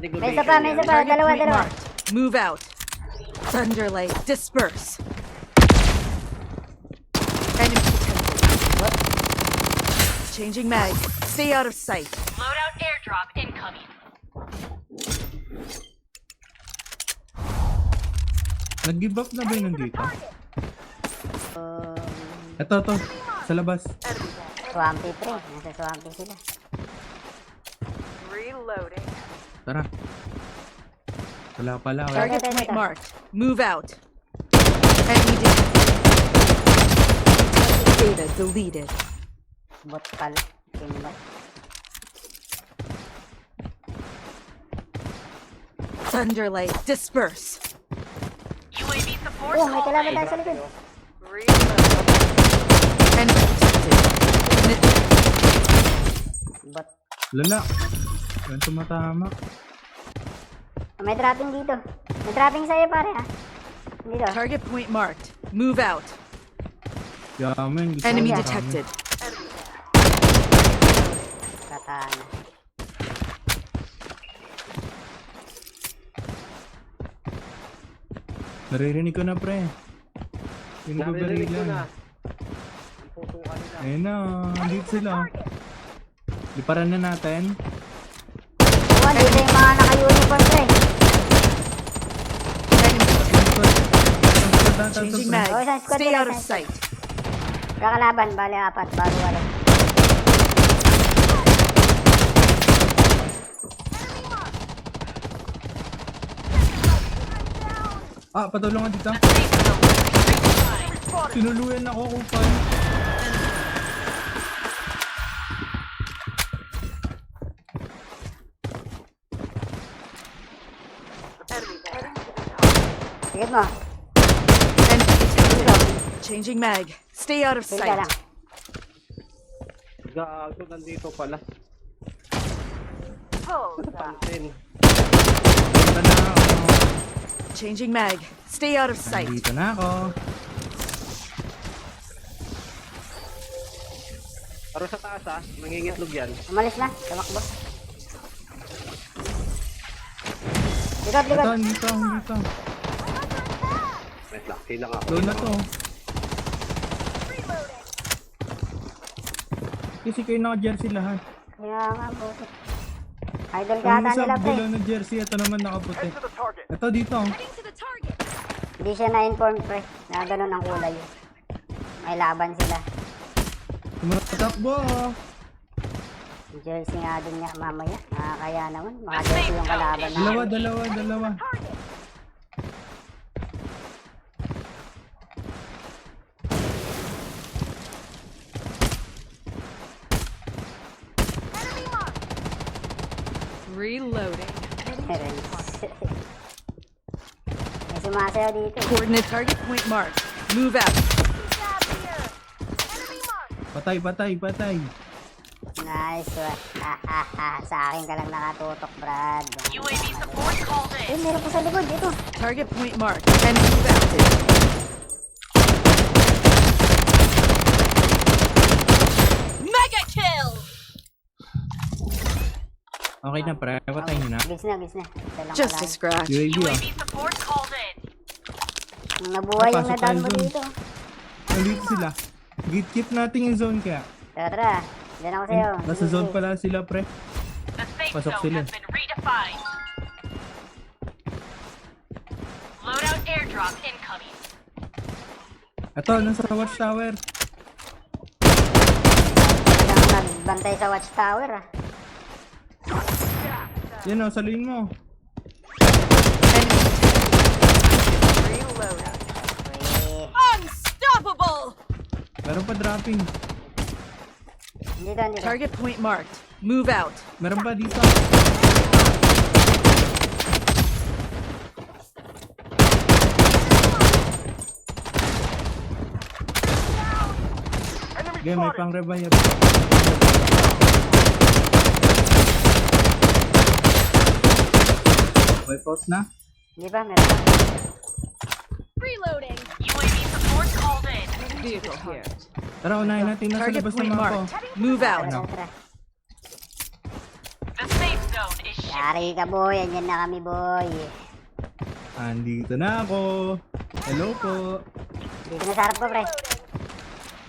May isa pa, dalawa. Marked. Move out. Thunderlight, disperse. Enemy detected. Changing mag. Stay out of sight. Loadout airdrop incoming. Nag-give up na ba yun nandito? Ito. Sa labas. Swampy pre. Nasa swampy sila. Reloading. Tara. Wala pala. Target point marked. Move out. Enemy detected. Data deleted. Bot pala. Pinbot. Thunderlight, disperse. UAV support Oh, may called kalaban in. tayo sa likod. Reloading. Enemy detected. Bot. Lala. Yan tumatama. May trapping dito. May trapping sa'yo pare ha. Dito. Target point marked. Move out. Yaman. gusto Enemy ko detected. Katana. Naririnig ko na pre. Yung Naririnig ko na. nagbabarilan. Ang putukan nila. Ayun na. Andito sila. Liparan na natin. Oh, dito yung mga naka-uniform pre. Enemy detected. Changing Changing Oh, mag. isang squad Stay nila, out of isang sight. Kakalaban, bali 4, bago 8. Patulungan dito. Safe zone is redefined. Tinuluyan ako kupal. Sige mo. Enemy detected. Changing mag. Stay out of Pili ka sight. lang. Gago, nandito pala. Pansin. Punta na ako. Changing mag. Stay out of sight. Dito na ako. Pero sa taas nangingitlog yan. Umalis na. Tumakbo. Likod. Ito, dito. Wait lang, hilang ako. Low na to. Kasi kayo naka-jersey lahat. Kaya nga po. Idol Ang kata isa nila pre. below na jersey, ito naman nakaputi. Ito dito. Hindi siya na-inform pre. Na ganun ang kulay. May laban sila. Tumatakbo. Jersey nga din niya mamaya. Kaya naman. Mga jersey yung kalaban na. Dalawa. Reloading. May sumasayaw dito. Coordinate target point marked. Move out. Patay. Nice one. Sa akin ka lang nakatutok, Brad. UAV support called in. Meron po sa likod. Ito. Target point marked. And move out. Mega kill. Okay na pre, patay nyo na. Gis na. Ito lang Just a wala. scratch. UAV UAV support called in. Nabuhay yung Napasok nadown mo tayo dun. dito. Nandito sila. Keep natin yung zone kaya. Tara. Diyan ako sa'yo. Nasa zone pala sila pre. The safe Pasok zone sila. has been redefined. Loadout airdrop incoming. Ito, nasa watchtower. Walang nagbantay sa watchtower ah. Yan o, saluhin mo. Eh, Unstoppable. Meron pa dropping. dito. Target point marked. Move out. Meron pa dito. Okay, may pang revive. Wipe out na. Di ba? Meron pa. Reloading. UAV support called in. Vehicle here. Tara, unahin natin nasa Target labas ng point mapa. marked. Move out. Tara. The safe zone is Yari ka, boy. Andyan na kami, boy. Andito na ako. Hello po. Dito na sa harap ko, pre.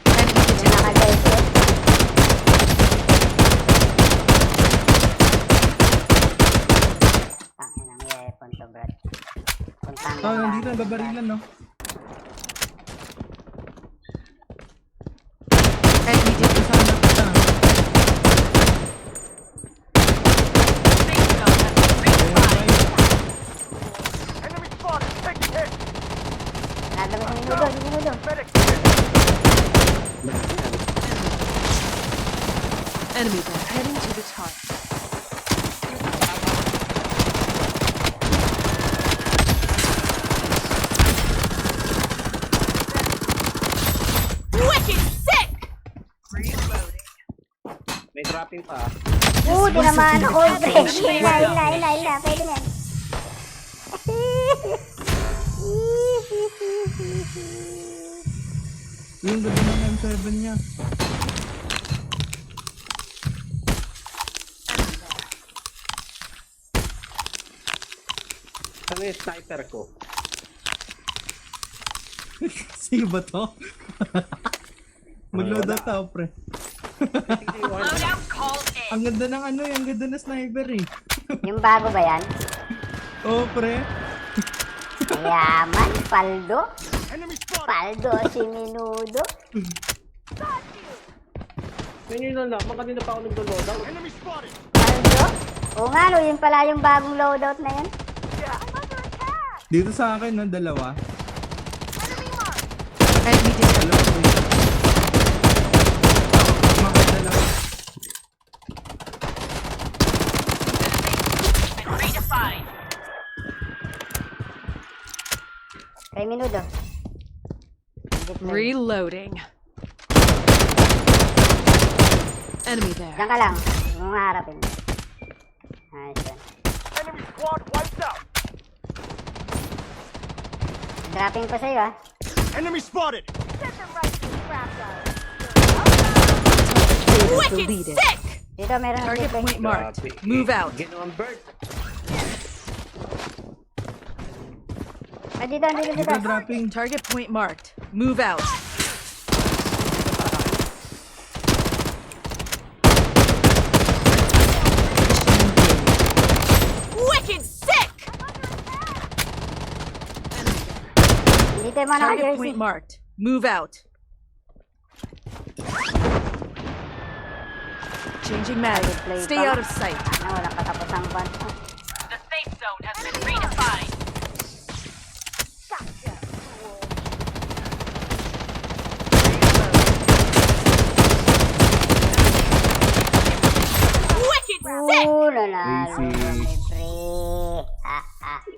Enemy Dito detected. na ka-guys, eh. Tangin ang weapon to, bro. Puntang Oh, nandito ang babarilan, no? Enemy detected. Saan na kita? Safe zone has been redefined. Nadaman sa minudo, sa minudo. Enemy there. Heading to the top. Wicked sick! May trapping pa. Tinamaan ako, pre. Ila. Pwede na. Yung ganda ng M7 niya. Ano yung sniper ko? Sino ba to? Mag-load out ako, pre. Loadout called in. Ang ganda ng ano eh, ang ganda ng sniper eh. Yung bago ba yan? Oo, pre. Yaman, paldo. Paldo si minudo. Ngayon na lang, kanina pa ako nag-loadout. Paldo? Oo nga, no, yun pala yung bagong loadout na yun. Dito sa akin, no, dalawa. Enemy detected. Dalawa, pre. Mga dalawa. Been redefined. Kay minudo. Reloading. Enemy there. Diyan ka lang. Yung harapin. Nice one. Dropping pa sa'yo, ah. Wicked sick! Dito, meron ng Target triple. point marked. Move out. Ginawang bird. Ah, dito. Dito, dropping. Target point marked. Move out. Wicked sick! Dito yung mga Target naka-jersey. point marked. Move out. Changing mag. play Stay pa. out of sight. Ah, walang katapusang ban. The safe zone has been redefined. Wicked sick! Nanalo Easy. kami, pre.